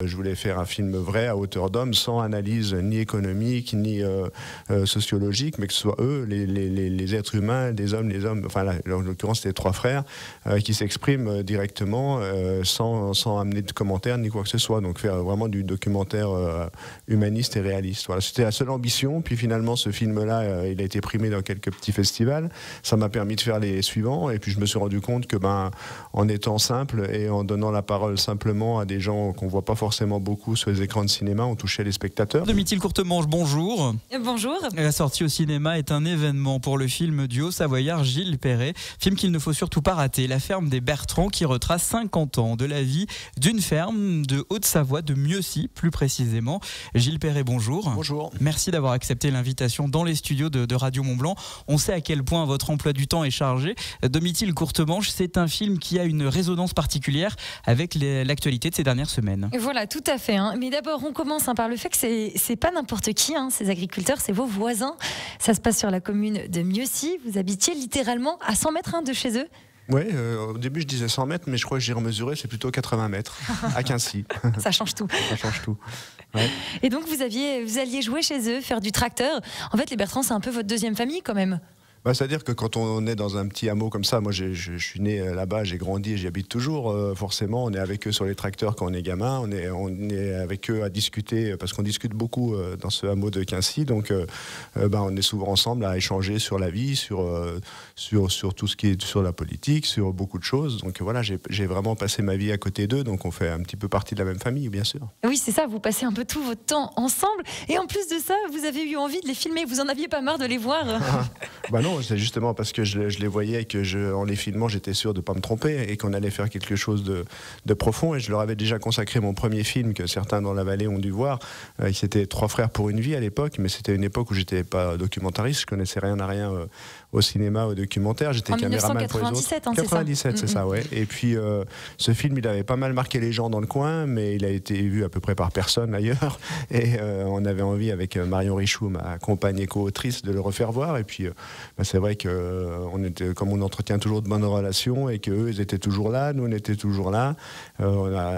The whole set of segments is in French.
Je voulais faire un film vrai à hauteur d'homme, sans analyse ni économique ni sociologique, mais que ce soit eux, les êtres humains, les hommes, enfin là, en l'occurrence c'était 3 frères, qui s'expriment directement sans amener de commentaires ni quoi que ce soit. Donc faire vraiment du documentaire humaniste et réaliste. Voilà, c'était la seule ambition. Puis finalement ce film-là, il a été primé dans quelques petits festivals. Ça m'a permis de faire les suivants. Et puis je me suis rendu compte que en étant simple et en donnant la parole simplement à des gens qu'on voit pas forcément beaucoup sur les écrans de cinéma, on touchait les spectateurs. Domitil Courtemanche, bonjour. Bonjour. La sortie au cinéma est un événement pour le film du Haut-Savoyard Gilles Perret, film qu'il ne faut surtout pas rater, La ferme des Bertrands, qui retrace 50 ans de la vie d'une ferme de Haute-Savoie, de Mieuxy plus précisément. Gilles Perret, bonjour. Bonjour. Merci d'avoir accepté l'invitation dans les studios de Radio Mont-Blanc. On sait à quel point votre emploi du temps est chargé. Domitil Courtemanche, c'est un film qui a une résonance particulière avec l'actualité de ces dernières semaines. Voilà, tout à fait. Mais d'abord, on commence par le fait que c'est pas n'importe qui, ces agriculteurs, c'est vos voisins. Ça se passe sur la commune de Mieuxy. Vous habitiez littéralement à 100 mets de chez eux. Oui, au début je disais 100 mètres, mais je crois que j'ai remesuré, c'est plutôt 80 mètres, à Quincy. Ça change tout. Ça change tout. Ouais. Et donc vous alliez jouer chez eux, faire du tracteur. En fait, les Bertrands, c'est un peu votre deuxième famille quand même. C'est-à-dire que quand on est dans un petit hameau comme ça, moi je suis né là-bas, j'ai grandi et j'y habite toujours, forcément on est avec eux sur les tracteurs quand on est gamin, on est avec eux à discuter, parce qu'on discute beaucoup dans ce hameau de Quincy, donc on est souvent ensemble à échanger sur la vie, sur tout ce qui est sur la politique, sur beaucoup de choses, donc voilà, j'ai vraiment passé ma vie à côté d'eux, donc on fait un petit peu partie de la même famille, bien sûr. Oui, c'est ça, vous passez un peu tout votre temps ensemble, et en plus de ça, vous avez eu envie de les filmer, vous en aviez pas marre de les voir. Non, c'est justement parce que je les voyais et que en les filmant, j'étais sûr de ne pas me tromper et qu'on allait faire quelque chose de profond. Et je leur avais déjà consacré mon premier film que certains dans la vallée ont dû voir. C'était 3 frères pour une vie à l'époque, mais c'était une époque où j'étais pas documentariste, je connaissais rien à rien au cinéma, au documentaire. J'étais caméraman pour les autres. En 1997, c'est ça, ouais. Et puis ce film, il avait pas mal marqué les gens dans le coin, mais il a été vu à peu près par personne ailleurs. Et on avait envie avec Marion Richoux, ma compagne et co-autrice, de le refaire voir. Et puis c'est vrai que comme on entretient toujours de bonnes relations et qu'eux, ils étaient toujours là, nous on était toujours là.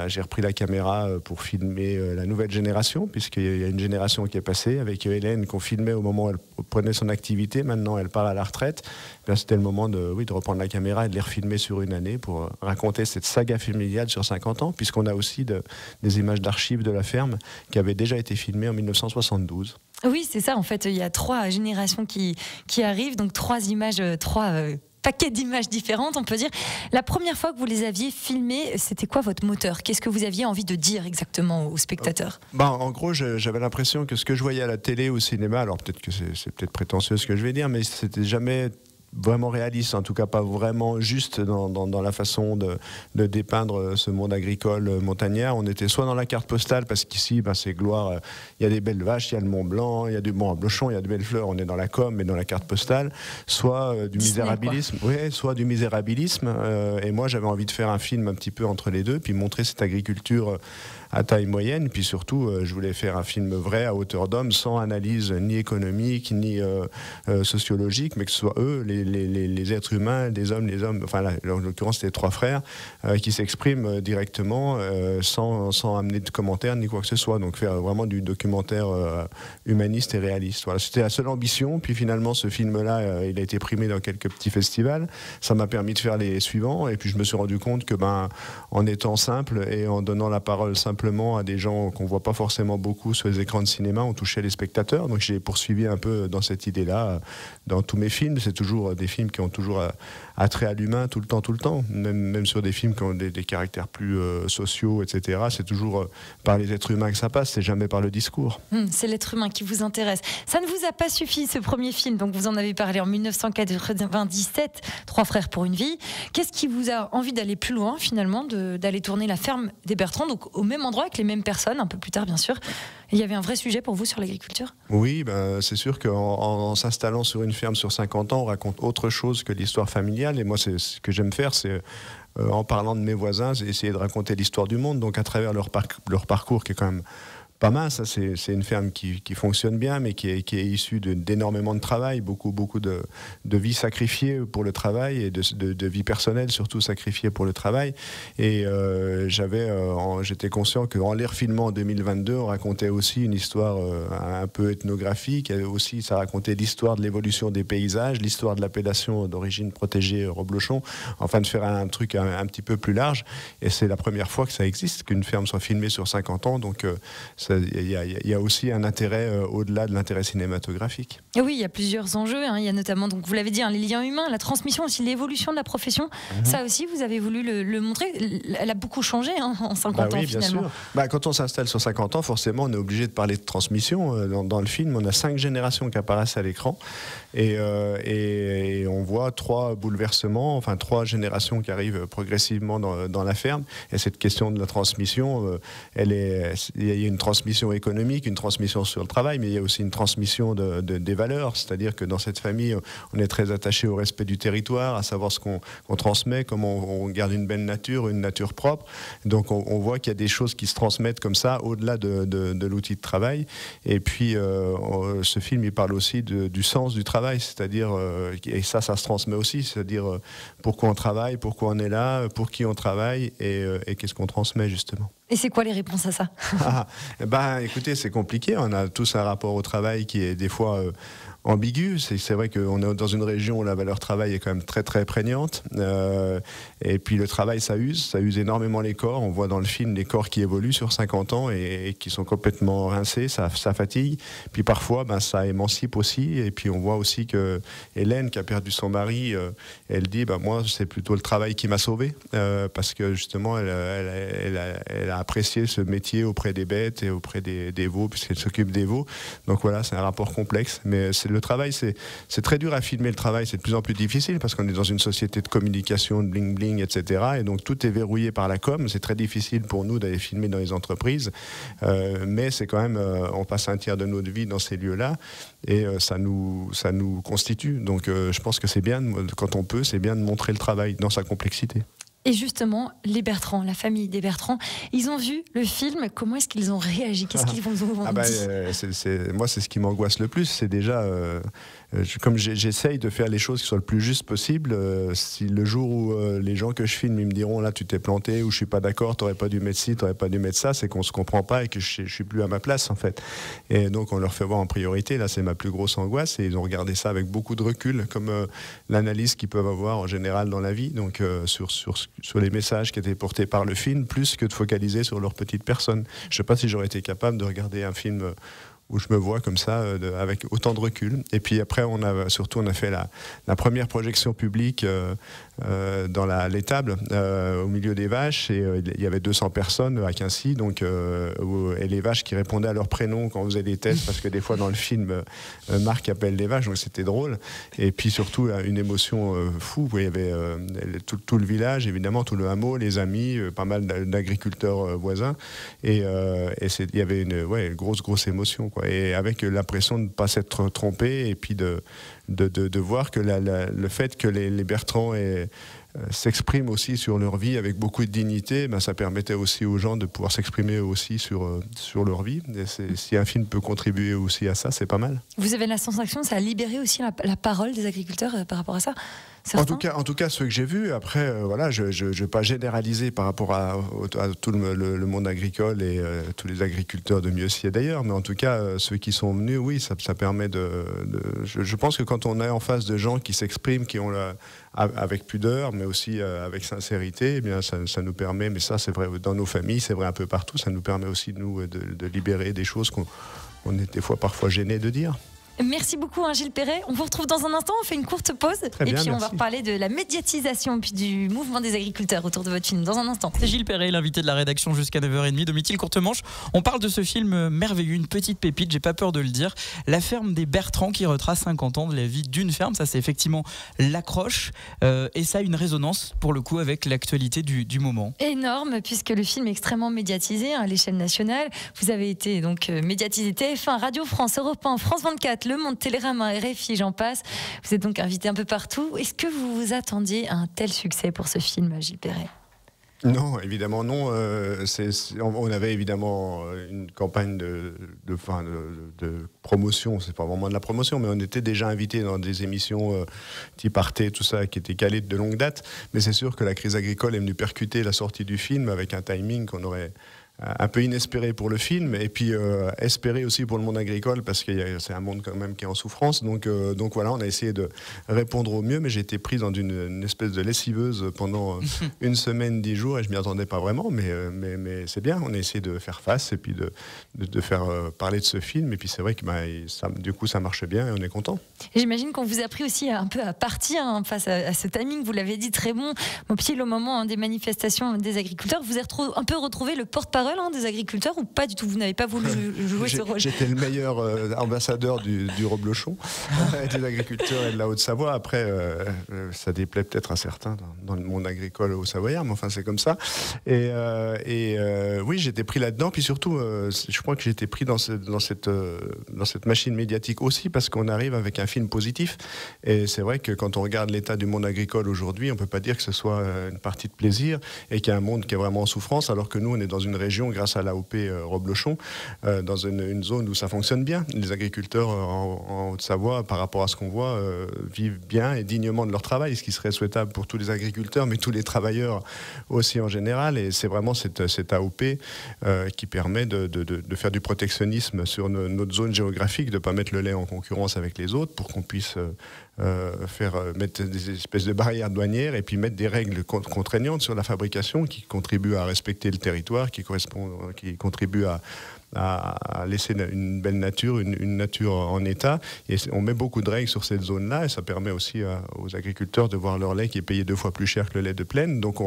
J'ai repris la caméra pour filmer la nouvelle génération, puisqu'il y a une génération qui est passée avec Hélène qu'on filmait au moment où elle prenait son activité. Maintenant, elle part à la retraite. C'était le moment de reprendre la caméra et de les refilmer sur une année pour raconter cette saga familiale sur 50 ans, puisqu'on a aussi des images d'archives de la ferme qui avaient déjà été filmées en 1972. Oui, c'est ça. En fait, il y a 3 générations qui arrivent, donc 3 images, 3 paquets d'images différentes, on peut dire. La première fois que vous les aviez filmées, c'était quoi votre moteur? Qu'est-ce que vous aviez envie de dire exactement aux spectateurs? En gros, j'avais l'impression que ce que je voyais à la télé, au cinéma, alors peut-être que c'est peut-être prétentieux ce que je vais dire, mais c'était jamais vraiment réaliste, en tout cas pas vraiment juste dans la façon de dépeindre ce monde agricole montagnard. On était soit dans la carte postale, parce qu'ici c'est gloire, il y a des belles vaches, il y a le Mont Blanc, il y a du Mont Blochon, il y a de belles fleurs, on est dans la com mais dans la carte postale, soit du misérabilisme, soit du misérabilisme, et moi j'avais envie de faire un film un petit peu entre les deux, puis montrer cette agriculture à taille moyenne, puis surtout je voulais faire un film vrai à hauteur d'homme, sans analyse ni économique ni sociologique, mais que ce soit eux, les êtres humains, les hommes, enfin là, en l'occurrence c'était 3 frères, qui s'expriment directement sans amener de commentaires ni quoi que ce soit. Donc faire vraiment du documentaire humaniste et réaliste. Voilà, c'était la seule ambition. Puis finalement ce film-là, il a été primé dans quelques petits festivals. Ça m'a permis de faire les suivants. Et puis je me suis rendu compte que en étant simple et en donnant la parole simplement à des gens qu'on voit pas forcément beaucoup sur les écrans de cinéma, on touchait les spectateurs. Donc j'ai poursuivi un peu dans cette idée-là. Dans tous mes films, c'est toujours des films qui ont toujours attrait à l'humain tout le temps. Même sur des films qui ont des caractères plus sociaux, etc. C'est toujours par les êtres humains que ça passe, c'est jamais par le discours. C'est l'être humain qui vous intéresse. Ça ne vous a pas suffi, ce premier film, donc vous en avez parlé en 1997, 3 frères pour une vie. Qu'est-ce qui vous a envie d'aller plus loin, finalement, d'aller tourner La ferme des Bertrands, donc au même endroit, avec les mêmes personnes, un peu plus tard, bien sûr. Il y avait un vrai sujet pour vous sur l'agriculture? Oui, c'est sûr qu'en s'installant sur une ferme sur 50 ans, on raconte autre chose que l'histoire familiale. Et moi, c'est ce que j'aime faire, c'est en parlant de mes voisins, c'est essayer de raconter l'histoire du monde. Donc à travers leur parcours qui est quand même pas mince, c'est une ferme qui fonctionne bien, mais qui est issue d'énormément de travail, beaucoup de vie sacrifiée pour le travail et de vie personnelle surtout sacrifiée pour le travail. Et j'étais conscient qu'en les refilmant en 2022, on racontait aussi une histoire un peu ethnographique. Aussi, ça racontait l'histoire de l'évolution des paysages, l'histoire de l'appellation d'origine protégée Roblochon, enfin de faire un truc un petit peu plus large. Et c'est la première fois que ça existe, qu'une ferme soit filmée sur 50 ans. Donc il y a aussi un intérêt au-delà de l'intérêt cinématographique. Et oui, il y a plusieurs enjeux. Il y a notamment, donc vous l'avez dit, les liens humains, la transmission, aussi l'évolution de la profession. Ça aussi, vous avez voulu le montrer. Elle a beaucoup changé en 50 ans oui, finalement. Bien sûr. Quand on s'installe sur 50 ans, forcément, on est obligé de parler de transmission. Dans le film, on a 5 générations qui apparaissent à l'écran. Et on voit 3 bouleversements, enfin 3 générations qui arrivent progressivement dans la ferme. Et cette question de la transmission, il y a une transmission économique, une transmission sur le travail, mais il y a aussi une transmission des valeurs. C'est-à-dire que dans cette famille, on est très attaché au respect du territoire, à savoir ce qu'on transmet, comment on garde une belle nature, une nature propre. Donc on voit qu'il y a des choses qui se transmettent comme ça, au-delà de l'outil de travail. Et puis ce film, il parle aussi du sens du travail, c'est-à-dire, et ça se transmet aussi, c'est-à-dire pourquoi on travaille, pourquoi on est là, pour qui on travaille et qu'est-ce qu'on transmet justement. Et c'est quoi les réponses à ça? Écoutez, c'est compliqué. On a tous un rapport au travail qui est des fois ambigu. C'est vrai qu'on est dans une région où la valeur travail est quand même très très prégnante. Et puis le travail, ça use énormément les corps. On voit dans le film les corps qui évoluent sur 50 ans et qui sont complètement rincés, ça fatigue. Puis parfois, ça émancipe aussi. Et puis on voit aussi que Hélène, qui a perdu son mari, elle dit moi, c'est plutôt le travail qui m'a sauvée. Parce que justement, elle a apprécié ce métier auprès des bêtes et auprès des veaux, puisqu'elle s'occupe des veaux. Donc voilà, c'est un rapport complexe. Mais le travail, c'est très dur à filmer le travail. C'est de plus en plus difficile parce qu'on est dans une société de communication, de bling-bling, etc. Et donc tout est verrouillé par la com. C'est très difficile pour nous d'aller filmer dans les entreprises. Mais c'est quand même, on passe un tiers de notre vie dans ces lieux-là et ça nous constitue. Donc je pense que c'est bien, quand on peut, c'est bien de montrer le travail dans sa complexité. Et justement, les Bertrand, la famille des Bertrand, ils ont vu le film, comment est-ce qu'ils ont réagi? Qu'est-ce qu'ils vous ont dit? Moi, c'est ce qui m'angoisse le plus. C'est déjà, comme j'essaye de faire les choses qui soient le plus juste possible, si le jour où les gens que je filme, ils me diront là, tu t'es planté, ou je suis pas d'accord, t'aurais pas dû mettre ci, t'aurais pas dû mettre ça, c'est qu'on se comprend pas et que je suis plus à ma place, en fait. Et donc, on leur fait voir en priorité. Là, c'est ma plus grosse angoisse. Et ils ont regardé ça avec beaucoup de recul, comme l'analyse qu'ils peuvent avoir en général dans la vie, donc sur les messages qui étaient portés par le film, plus que de focaliser sur leur petite personne. Je ne sais pas si j'aurais été capable de regarder un film où je me vois comme ça, avec autant de recul. Et puis après, on a fait la première projection publique dans l'étable, au milieu des vaches, et il y avait 200 personnes à Quincy, donc, et les vaches qui répondaient à leur prénom quand on faisait des tests, parce que des fois dans le film, Marc appelle les vaches, donc c'était drôle. Et puis surtout, une émotion fou, où il y avait tout le village, évidemment, tout le hameau, les amis, pas mal d'agriculteurs voisins, et il y avait une grosse émotion, quoi. Et avec l'impression de ne pas s'être trompé, et puis de voir que le fait que les Bertrand s'expriment aussi sur leur vie avec beaucoup de dignité, ça permettait aussi aux gens de pouvoir s'exprimer aussi sur leur vie. Et si un film peut contribuer aussi à ça, c'est pas mal. Vous avez la sensation que ça a libéré aussi la parole des agriculteurs par rapport à ça? En tout cas, ceux que j'ai vus. Après, je ne vais pas généraliser par rapport à tout le monde agricole et tous les agriculteurs de Mieuxy et d'ailleurs, mais en tout cas, ceux qui sont venus, oui, ça permet je pense que quand on est en face de gens qui s'expriment, qui ont avec pudeur, mais aussi avec sincérité, eh bien, ça nous permet, mais ça c'est vrai dans nos familles, c'est vrai un peu partout, ça nous permet aussi, nous, de libérer des choses qu'on est des fois parfois gênés de dire. Merci beaucoup, Gilles Perret. On vous retrouve dans un instant, on fait une courte pause. Très bien, puis on merci. va reparler de la médiatisation puis du mouvement des agriculteurs autour de votre film dans un instant. C'est Gilles Perret, l'invité de la rédaction jusqu'à 9h30. Domitil Courtemanche, on parle de ce film merveilleux, une petite pépite, j'ai pas peur de le dire. La ferme des Bertrand qui retrace 50 ans de la vie d'une ferme. Ça, c'est effectivement l'accroche. Et ça a une résonance, pour le coup, avec l'actualité du moment. Énorme, puisque le film est extrêmement médiatisé à l'échelle nationale. Vous avez été donc médiatisé TF1, Radio France, Europe 1, France 24, Le Monde, Télérama, RFI, j'en passe. Vous êtes donc invité un peu partout. Est-ce que vous vous attendiez à un tel succès pour ce film, Gilles Perret? Non, évidemment non. On avait évidemment une campagne de promotion. C'est pas vraiment de la promotion, mais on était déjà invités dans des émissions type Arte, tout ça, qui étaient calées de longue date. Mais c'est sûr que la crise agricole est venue percuter la sortie du film avec un timing qu'on aurait un peu inespéré pour le film, et puis espéré aussi pour le monde agricole, parce que c'est un monde quand même qui est en souffrance. Donc voilà, on a essayé de répondre au mieux, mais j'ai été pris dans une espèce de lessiveuse pendant une semaine, 10 jours, et je m'y attendais pas vraiment, mais c'est bien, on a essayé de faire face, et puis de faire parler de ce film, et puis c'est vrai que du coup ça marche bien, et on est content. J'imagine qu'on vous a pris aussi un peu à partir face à ce timing, vous l'avez dit très bon, mon pied au moment des manifestations des agriculteurs. Vous avez un peu retrouvé le porte-parole des agriculteurs, ou pas du tout? Vous n'avez pas voulu jouer ce rôle? J'étais le meilleur ambassadeur du Reblochon, des agriculteurs et de la Haute-Savoie. Après, ça déplaît peut-être à certains dans le monde agricole haut-savoyard, mais enfin c'est comme ça. Et oui, j'étais pris là-dedans. Puis surtout, je crois que j'étais pris dans cette machine médiatique aussi, parce qu'on arrive avec un film positif. Et c'est vrai que quand on regarde l'état du monde agricole aujourd'hui, on peut pas dire que ce soit une partie de plaisir et qu'il y a un monde qui est vraiment en souffrance, alors que nous, on est dans une région, grâce à l'AOP Reblochon, dans une zone où ça fonctionne bien. Les agriculteurs en Haute-Savoie, par rapport à ce qu'on voit, vivent bien et dignement de leur travail, ce qui serait souhaitable pour tous les agriculteurs, mais tous les travailleurs aussi en général. Et c'est vraiment cette AOP qui permet de faire du protectionnisme sur notre zone géographique, de ne pas mettre le lait en concurrence avec les autres, pour qu'on puisse mettre des espèces de barrières douanières, et puis mettre des règles contraignantes sur la fabrication qui contribuent à respecter le territoire, qui contribuent à laisser une belle nature, une nature en état. Et on met beaucoup de règles sur cette zone-là, et ça permet aussi aux agriculteurs de voir leur lait qui est payé 2 fois plus cher que le lait de plaine. Donc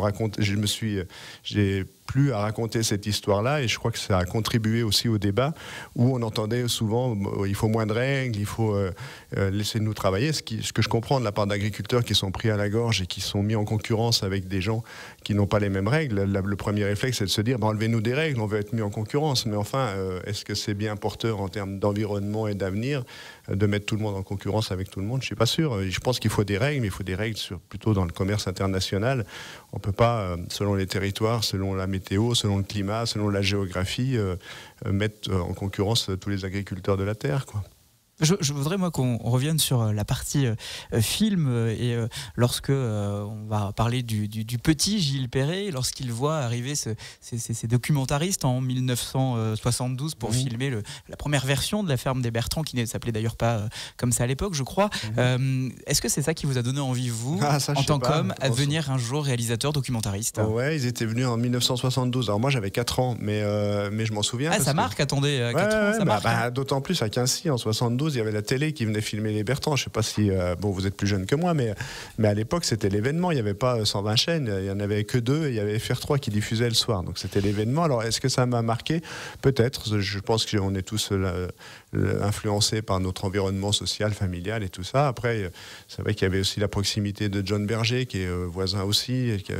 j'ai plus à raconter cette histoire-là, et je crois que ça a contribué aussi au débat où on entendait souvent il faut moins de règles, il faut laisser nous travailler, ce que je comprends de la part d'agriculteurs qui sont pris à la gorge et qui sont mis en concurrence avec des gens qui n'ont pas les mêmes règles. Le premier réflexe, c'est de se dire enlevez-nous des règles, on veut être mis en concurrence, mais enfin est-ce que c'est bien porteur en termes d'environnement et d'avenir de mettre tout le monde en concurrence avec tout le monde? Je suis pas sûr. Je pense qu'il faut des règles, mais il faut des règles plutôt dans le commerce international. On peut pas, selon les territoires, selon la météo, selon le climat, selon la géographie, mettre en concurrence tous les agriculteurs de la terre, quoi. Je voudrais, moi, qu'on revienne sur la partie film, et lorsque on va parler du petit Gilles Perret, lorsqu'il voit arriver ces documentaristes en 1972 pour filmer la première version de La Ferme des Bertrands, qui ne s'appelait d'ailleurs pas comme ça à l'époque, je crois. Est-ce que c'est ça qui vous a donné envie, vous, en tant qu'homme, à devenir un jour réalisateur documentariste? Ouais, ils étaient venus en 1972. Alors moi, j'avais 4 ans, mais je m'en souviens. Ah, ça marque, attendez, 4 ans, ça marque. D'autant plus à Quincy, en 72, il y avait la télé qui venait filmer les Bertrands. Je ne sais pas si vous êtes plus jeune que moi, mais à l'époque c'était l'événement. Il n'y avait pas 120 chaînes, il n'y en avait que 2, et il y avait FR3 qui diffusait le soir. Donc c'était l'événement. Alors est-ce que ça m'a marqué? Peut-être. Je pense qu'on est tous influencés par notre environnement social, familial et tout ça. Après, c'est vrai qu'il y avait aussi la proximité de John Berger, qui est voisin aussi, et qui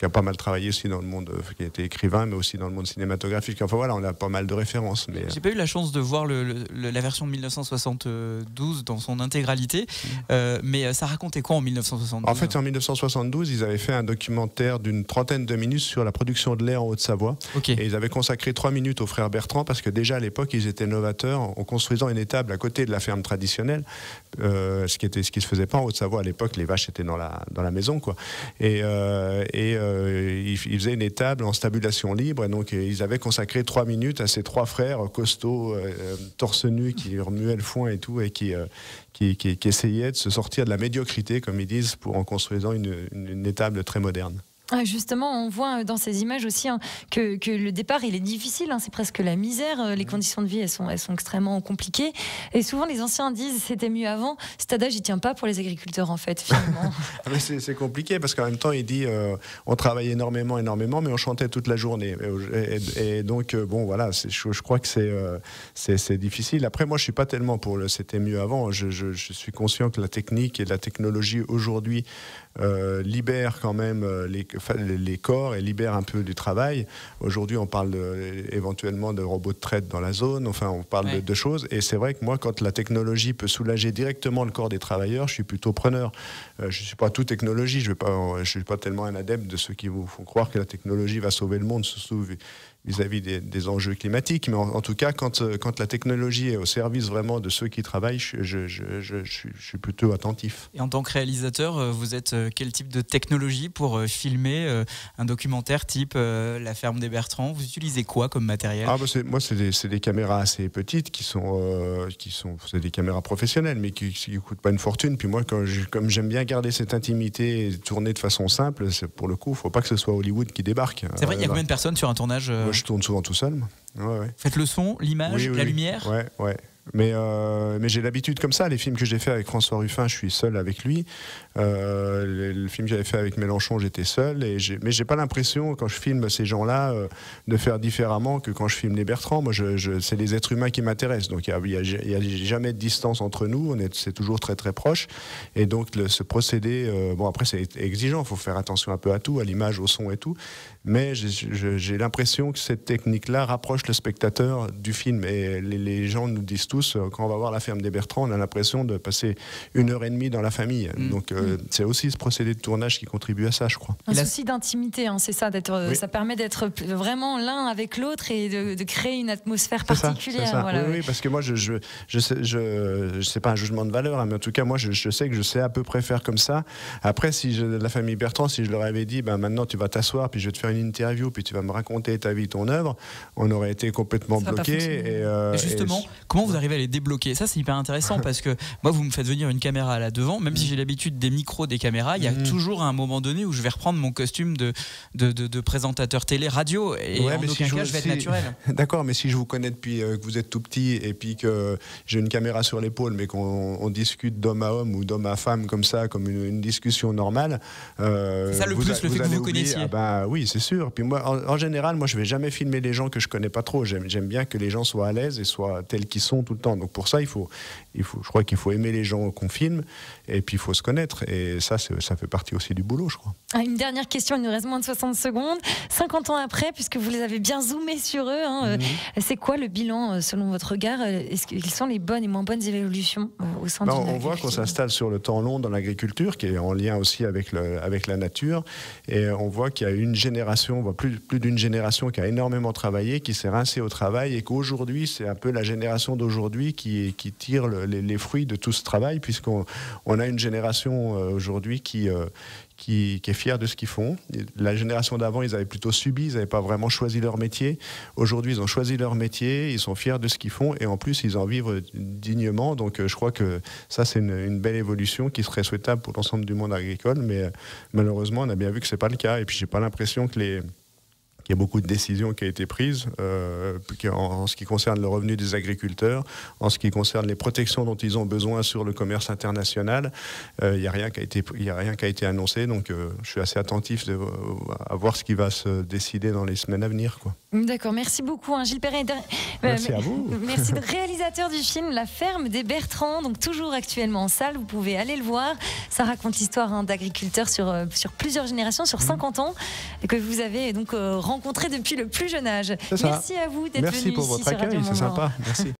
a pas mal travaillé aussi dans le monde, qui a été écrivain, mais aussi dans le monde cinématographique. Enfin voilà, on a pas mal de références. Mais j'ai pas eu la chance de voir la version de 1972 dans son intégralité, mais ça racontait quoi en 1972? En fait, en 1972, ils avaient fait un documentaire d'une 30aine de minutes sur la production de lait en Haute-Savoie. Okay. Et ils avaient consacré 3 minutes aux frères Bertrand, parce que déjà à l'époque, ils étaient novateurs en construisant une étable à côté de la ferme traditionnelle, ce qui se faisait pas en Haute-Savoie à l'époque. Les vaches étaient dans la maison, quoi. Et ils faisaient une étable en stabulation libre, et donc ils avaient consacré 3 minutes à ces 3 frères costauds, torse nu, qui remuaient le foin et tout, et qui essayaient de se sortir de la médiocrité, comme ils disent, en construisant une étable très moderne. Justement, on voit dans ces images aussi que le départ, il est difficile, c'est presque la misère. Les conditions de vie, elles sont extrêmement compliquées. Et souvent, les anciens disent c'était mieux avant. Cet adage, il tient pas pour les agriculteurs, en fait, finalement. C'est compliqué, parce qu'en même temps, il dit on travaille énormément, mais on chantait toute la journée. Et donc, bon, voilà, je crois que c'est difficile. Après, moi, je suis pas tellement pour le c'était mieux avant. Je suis conscient que la technique et la technologie aujourd'hui libèrent quand même les corps et libèrent un peu du travail. Aujourd'hui, on parle éventuellement de robots de traite dans la zone, enfin on parle de choses, et c'est vrai que moi, quand la technologie peut soulager directement le corps des travailleurs, je suis plutôt preneur. Je ne suis pas tout technologie, je ne suis pas tellement un adepte de ceux qui vous font croire que la technologie va sauver le monde, surtout vis-à-vis des enjeux climatiques, mais en tout cas, quand la technologie est au service vraiment de ceux qui travaillent, je suis plutôt attentif. Et en tant que réalisateur, vous êtes quel type de technologie pour filmer un documentaire type La ferme des Bertrands? Vous utilisez quoi comme matériel? Moi, c'est des caméras assez petites c'est des caméras professionnelles, mais qui ne coûtent pas une fortune. Puis moi, comme j'aime bien garder cette intimité et tourner de façon simple, pour le coup, il ne faut pas que ce soit Hollywood qui débarque. C'est vrai, il y a combien de personnes sur un tournage? Moi, je tourne souvent tout seul. Ouais. Faites le son, l'image, la lumière? Ouais. Mais j'ai l'habitude comme ça. Les films que j'ai fait avec François Ruffin, je suis seul avec lui. Le film que j'avais fait avec Mélenchon, j'étais seul. Mais j'ai pas l'impression, quand je filme ces gens-là, de faire différemment que quand je filme les Bertrands. Moi, c'est les êtres humains qui m'intéressent. Donc, il y a jamais de distance entre nous. C'est toujours très, très proche. Et donc, ce procédé... après, c'est exigeant. Il faut faire attention un peu à tout, à l'image, au son et tout. Mais j'ai l'impression que cette technique-là rapproche le spectateur du film. Et les gens nous disent tous, quand on va voir La ferme des Bertrands, on a l'impression de passer 1h30 dans la famille. Donc c'est aussi ce procédé de tournage qui contribue à ça, je crois. Un souci d'intimité, hein, c'est ça, ça permet d'être vraiment l'un avec l'autre et de créer une atmosphère particulière. C'est ça. Voilà, oui, parce que moi, je sais pas un jugement de valeur, hein, mais en tout cas, moi, je sais que je sais à peu près faire comme ça. Après, la famille Bertrand, si je leur avais dit, maintenant tu vas t'asseoir, puis je vais te faire une interview, puis tu vas me raconter ta vie, ton œuvre, on aurait été complètement bloqués. Et justement, comment vous arrivez à les débloquer? Ça, c'est hyper intéressant parce que moi, vous me faites venir une caméra là devant, même si j'ai l'habitude des micros, des caméras, il y a toujours un moment donné où je vais reprendre mon costume de présentateur télé, radio, et en aucun cas, je vais être naturel. D'accord, mais si je vous connais depuis que vous êtes tout petit et puis que j'ai une caméra sur l'épaule, mais qu'on discute d'homme à homme ou d'homme à femme comme ça, comme une discussion normale, c'est ça le plus, le fait que vous vous connaissiez. Oui, c'est sûr. Puis moi, en général, je vais jamais filmer les gens que je connais pas trop. J'aime bien que les gens soient à l'aise et soient tels qu'ils sont tout le temps. Donc pour ça, je crois qu'il faut aimer les gens qu'on filme et puis il faut se connaître. Et ça fait partie aussi du boulot, je crois. Une dernière question, il nous reste moins de 60 secondes. 50 ans après, puisque vous les avez bien zoomés sur eux, c'est quoi le bilan selon votre regard? Quelles sont les bonnes et moins bonnes évolutions au sein de On voit qu'on s'installe sur le temps long dans l'agriculture, qui est en lien aussi avec la nature. Et on voit qu'il y a une génération, plus d'une génération qui a énormément travaillé, qui s'est rincée au travail et qu'aujourd'hui, c'est un peu la génération d'aujourd'hui qui tire les fruits de tout ce travail, puisqu'on a une génération aujourd'hui qui est fière de ce qu'ils font. La génération d'avant, ils avaient plutôt subi, ils n'avaient pas vraiment choisi leur métier. Aujourd'hui, ils ont choisi leur métier, ils sont fiers de ce qu'ils font et en plus, ils en vivent dignement. Donc, je crois que ça, c'est une belle évolution qui serait souhaitable pour l'ensemble du monde agricole. Mais malheureusement, on a bien vu que ce n'est pas le cas. Et puis, je n'ai pas l'impression qu'il y a beaucoup de décisions qui ont été prises en ce qui concerne le revenu des agriculteurs, en ce qui concerne les protections dont ils ont besoin sur le commerce international. Il n'y a rien qui a été annoncé, donc je suis assez attentif à voir ce qui va se décider dans les semaines à venir, quoi. D'accord, merci beaucoup, Gilles Perret. Merci à vous. Merci, de réalisateur du film La ferme des Bertrands, donc toujours actuellement en salle, vous pouvez aller le voir. Ça raconte l'histoire d'agriculteurs sur plusieurs générations, sur 50 ans, et que vous avez donc rencontré depuis le plus jeune âge. Merci à vous d'être venu ici. Merci pour votre accueil, c'est sympa. Merci.